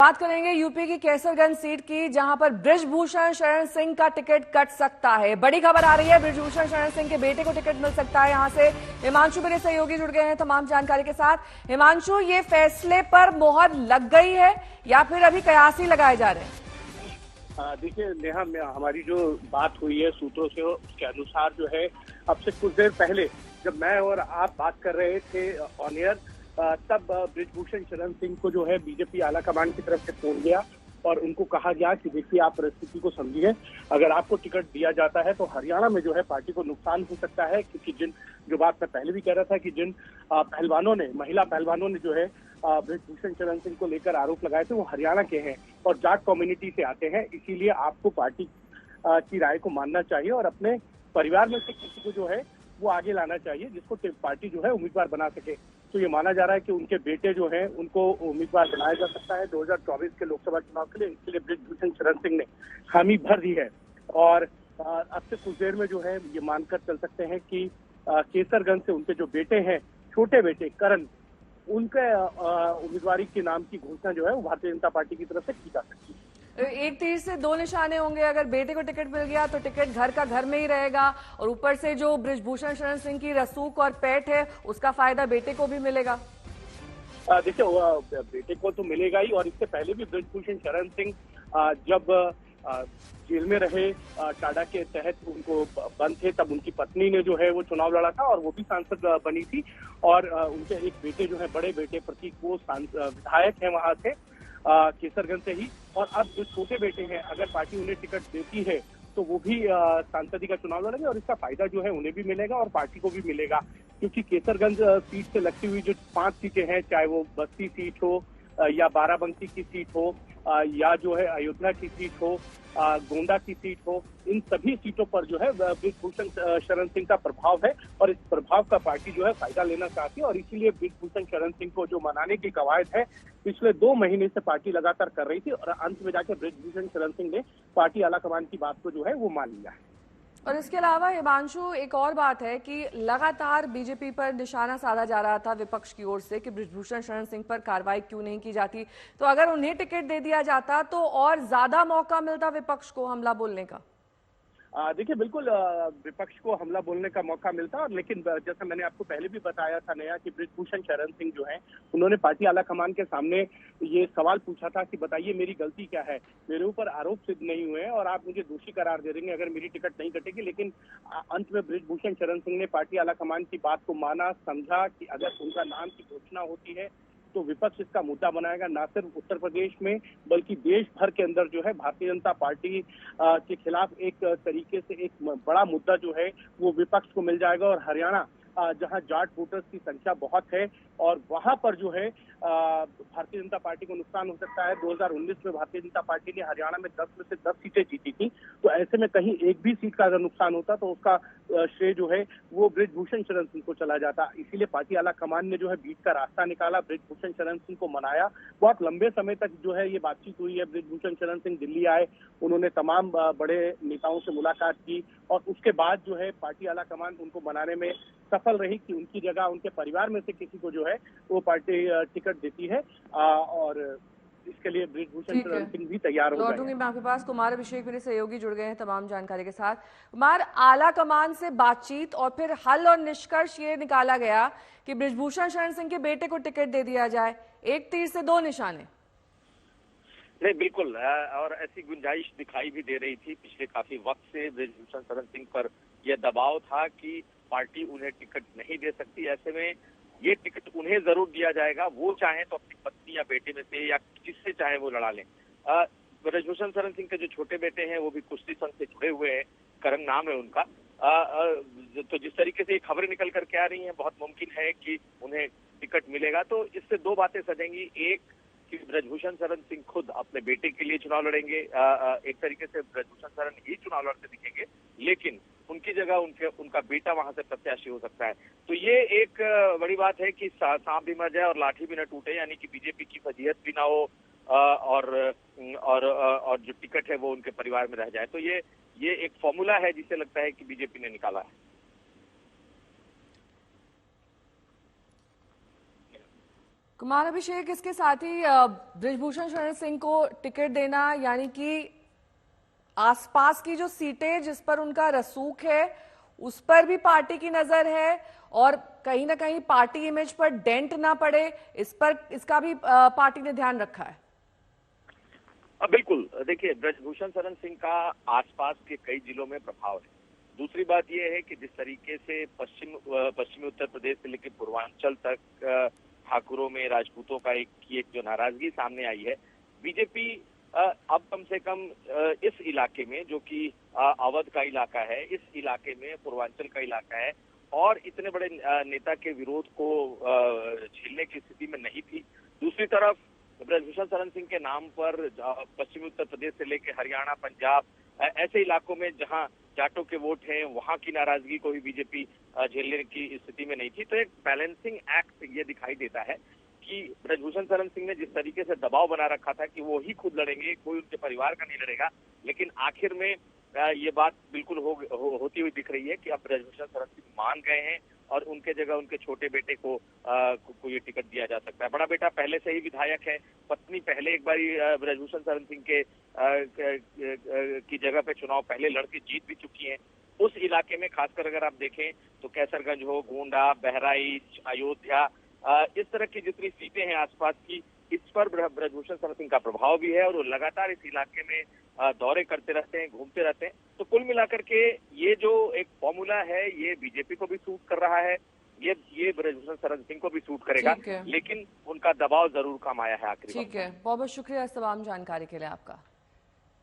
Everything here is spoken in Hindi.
बात करेंगे यूपी की केसरगंज सीट की, जहां पर बृजभूषण शरण सिंह का टिकट कट सकता है। बड़ी खबर आ रही है, बृजभूषण शरण सिंह के बेटे को टिकट मिल सकता है। यहां से हिमांशु मेरे सहयोगी जुड़ गए हैं तमाम जानकारी के साथ। हिमांशु, ये फैसले पर मोहर लग गई है या फिर अभी कयास ही लगाए जा रहे हैं? देखिए नेहा, हमारी जो बात हुई है सूत्रों से, उसके अनुसार जो है अब से कुछ देर पहले जब मैं और आप बात कर रहे थे ऑन एयर, तब बृजभूषण शरण सिंह को जो है बीजेपी आला कमान की तरफ से फोन गया और उनको कहा गया कि देखिए आप परिस्थिति को समझिए, अगर आपको टिकट दिया जाता है तो हरियाणा में जो है पार्टी को नुकसान हो सकता है, क्योंकि जो बात मैं पहले भी कह रहा था कि जिन पहलवानों ने, महिला पहलवानों ने जो है बृजभूषण शरण सिंह को लेकर आरोप लगाए थे वो हरियाणा के हैं और जाट कम्युनिटी से आते हैं, इसीलिए आपको पार्टी की राय को मानना चाहिए और अपने परिवार में से किसी को जो है वो आगे लाना चाहिए जिसको पार्टी जो है उम्मीदवार बना सके। तो ये माना जा रहा है कि उनके बेटे जो हैं उनको उम्मीदवार बनाया जा सकता है 2024 के लोकसभा चुनाव के लिए। इसके लिए बृजभूषण शरण सिंह ने हामी भर दी है और अब से कुछ देर में जो है ये मानकर चल सकते हैं कि केसरगंज से उनके जो बेटे हैं, छोटे बेटे करण, उनके उम्मीदवारी के नाम की घोषणा जो है वो भारतीय जनता पार्टी की तरफ से की जा सकती है। एक तीर से दो निशाने होंगे। अगर बेटे को टिकट मिल गया तो टिकट घर का घर में ही रहेगा और ऊपर से जो बृजभूषण शरण सिंह की रसूख और पैठ है उसका फायदा बेटे को भी मिलेगा। देखिए बेटे को तो मिलेगा ही, और इससे पहले भी बृजभूषण शरण सिंह जब जेल में रहे, टाडा के तहत उनको बंद थे, तब उनकी पत्नी ने जो है वो चुनाव लड़ा था और वो भी सांसद बनी थी और उनके एक बेटे जो है, बड़े बेटे प्रतीक, वो विधायक है वहां से केसरगंज से ही। और अब जो छोटे बेटे हैं, अगर पार्टी उन्हें टिकट देती है तो वो भी सांसदी का चुनाव लड़ेंगे और इसका फायदा जो है उन्हें भी मिलेगा और पार्टी को भी मिलेगा, क्योंकि केसरगंज सीट से लगती हुई जो 5 सीटें हैं, चाहे वो बस्ती सीट हो या बाराबंकी की सीट हो या जो है अयोध्या की सीट हो, गोंडा की सीट हो, इन सभी सीटों पर जो है बृजभूषण शरण सिंह का प्रभाव है और इस प्रभाव का पार्टी जो है फायदा लेना चाहती है और इसीलिए बृजभूषण शरण सिंह को जो मनाने की कवायद है पिछले 2 महीने से पार्टी लगातार कर रही थी और अंत में जाकर बृजभूषण शरण सिंह ने पार्टी आलाकमान की बात को जो है वो मान लिया है। और इसके अलावा हिमांशु, एक और बात है कि लगातार बीजेपी पर निशाना साधा जा रहा था विपक्ष की ओर से कि बृजभूषण शरण सिंह पर कार्रवाई क्यों नहीं की जाती। तो अगर उन्हें टिकट दे दिया जाता तो और ज्यादा मौका मिलता विपक्ष को हमला बोलने का। देखिए बिल्कुल विपक्ष को हमला बोलने का मौका मिलता, और लेकिन जैसा मैंने आपको पहले भी बताया था नया कि बृजभूषण शरण सिंह जो हैं उन्होंने पार्टी आलाकमान के सामने ये सवाल पूछा था कि बताइए मेरी गलती क्या है, मेरे ऊपर आरोप सिद्ध नहीं हुए हैं और आप मुझे दोषी करार दे देंगे अगर मेरी टिकट नहीं कटेगी। लेकिन अंत में बृजभूषण शरण सिंह ने पार्टी आलाकमान की बात को माना, समझा कि अगर उनका नाम की घोषणा होती है तो विपक्ष इसका मुद्दा बनाएगा, ना सिर्फ उत्तर प्रदेश में बल्कि देश भर के अंदर जो है भारतीय जनता पार्टी के खिलाफ एक तरीके से एक बड़ा मुद्दा जो है वो विपक्ष को मिल जाएगा। और हरियाणा जहां जाट वोटर्स की संख्या बहुत है और वहां पर जो है भारतीय जनता पार्टी को नुकसान हो सकता है। 2019 में भारतीय जनता पार्टी ने हरियाणा में 10 में से 10 सीटें जीती थी, तो ऐसे में कहीं एक भी सीट का अगर नुकसान होता तो उसका श्रेय जो है वो बृजभूषण शरण सिंह को चला जाता। इसीलिए पार्टी आला कमान ने जो है बीच का रास्ता निकाला, बृजभूषण शरण सिंह को मनाया। बहुत लंबे समय तक जो है ये बातचीत हुई है। बृजभूषण शरण सिंह दिल्ली आए, उन्होंने तमाम बड़े नेताओं से मुलाकात की और उसके बाद जो है पार्टी आला कमान उनको मनाने में सफल रही कि उनकी जगह उनके परिवार में से किसी को जो है वो पार्टी टिकट देती है और इसके लिए बृजभूषण शरण सिंह भी तैयार हो गए। लौटूंगी मैं आपके पास। कुमार अभिषेक मेरे सहयोगी जुड़ गए हैं तमाम जानकारी के साथ। कुमार, आला कमान से बातचीत और फिर हल और निष्कर्ष ये निकाला गया कि बृजभूषण शरण सिंह के बेटे को टिकट दे दिया जाए। एक तीर से 2 निशाने। नहीं, बिल्कुल, और ऐसी गुंजाइश दिखाई भी दे रही थी पिछले काफी वक्त से। बृजभूषण शरण सिंह पर यह दबाव था कि पार्टी उन्हें टिकट नहीं दे सकती, ऐसे में ये टिकट उन्हें जरूर दिया जाएगा। वो चाहे तो अपनी पत्नी या बेटे में से या जिससे चाहे वो लड़ा लें। बृजभूषण शरण सिंह के जो छोटे बेटे हैं वो भी कुश्ती संघ से जुड़े हुए हैं, करण नाम है उनका। तो जिस तरीके से ये खबरें निकल करके आ रही हैं, बहुत मुमकिन है कि उन्हें टिकट मिलेगा। तो इससे 2 बातें सजेंगी। एक कि बृजभूषण शरण सिंह खुद अपने बेटे के लिए चुनाव लड़ेंगे, एक तरीके से बृजभूषण शरण ही चुनाव लड़ते दिखेंगे, लेकिन उनकी जगह उनका बेटा वहां से प्रत्याशी हो सकता है। तो ये एक बड़ी बात है कि सांप भी मर जाए और लाठी भी न टूटे, यानी कि बीजेपी की फजीहत भी ना हो और जो टिकट है वो उनके परिवार में रह जाए। तो ये एक फॉर्मूला है जिसे लगता है कि बीजेपी ने निकाला है। कुमार अभिषेक, इसके साथ ही बृजभूषण शरण सिंह को टिकट देना यानी कि आसपास की जो सीटें जिस पर उनका रसूख है उस पर भी पार्टी की नजर है और कहीं ना कहीं पार्टी इमेज पर डेंट ना पड़े, इसका भी पार्टी ने ध्यान रखा है। बिल्कुल, देखिए बृजभूषण शरण सिंह का आसपास के कई जिलों में प्रभाव है। दूसरी बात यह है कि जिस तरीके से पश्चिमी उत्तर प्रदेश से लेकर पूर्वांचल तक ठाकुरों में राजपूतों का एक जो नाराजगी सामने आई है, बीजेपी अब कम से कम इस इलाके में जो कि अवध का इलाका है, इस इलाके में पूर्वांचल का इलाका है और इतने बड़े नेता के विरोध को झेलने की स्थिति में नहीं थी। दूसरी तरफ बृजभूषण शरण सिंह के नाम पर पश्चिमी उत्तर प्रदेश से लेकर हरियाणा, पंजाब ऐसे इलाकों में जहां जाटों के वोट हैं, वहां की नाराजगी को भी बीजेपी झेलने की स्थिति में नहीं थी। तो एक बैलेंसिंग एक्ट ये दिखाई देता है कि बृजभूषण शरण सिंह ने जिस तरीके से दबाव बना रखा था कि वो ही खुद लड़ेंगे, कोई उनके परिवार का नहीं लड़ेगा, लेकिन आखिर में ये बात बिल्कुल होती हुई दिख रही है कि अब बृजभूषण शरण सिंह मान गए हैं और उनके जगह उनके छोटे बेटे को ये टिकट दिया जा सकता है। बड़ा बेटा पहले से ही विधायक है, पत्नी पहले एक बारी बृजभूषण शरण सिंह के की जगह पे चुनाव पहले लड़के जीत भी चुकी हैं। उस इलाके में खासकर अगर आप देखें तो कैसरगंज हो, गोंडा, बहराइच, अयोध्या, इस तरह की जितनी सीटें हैं आसपास की, इस पर बृजभूषण शरण सिंह का प्रभाव भी है और वो लगातार इस इलाके में दौरे करते रहते हैं, घूमते रहते हैं। तो कुल मिलाकर के ये जो एक फॉर्मूला है ये बीजेपी को भी सूट कर रहा है, ये बृजभूषण शरण सिंह को भी सूट करेगा, लेकिन उनका दबाव जरूर कम आया है आखिरी। ठीक है, बहुत बहुत शुक्रिया इस तमाम जानकारी के लिए आपका।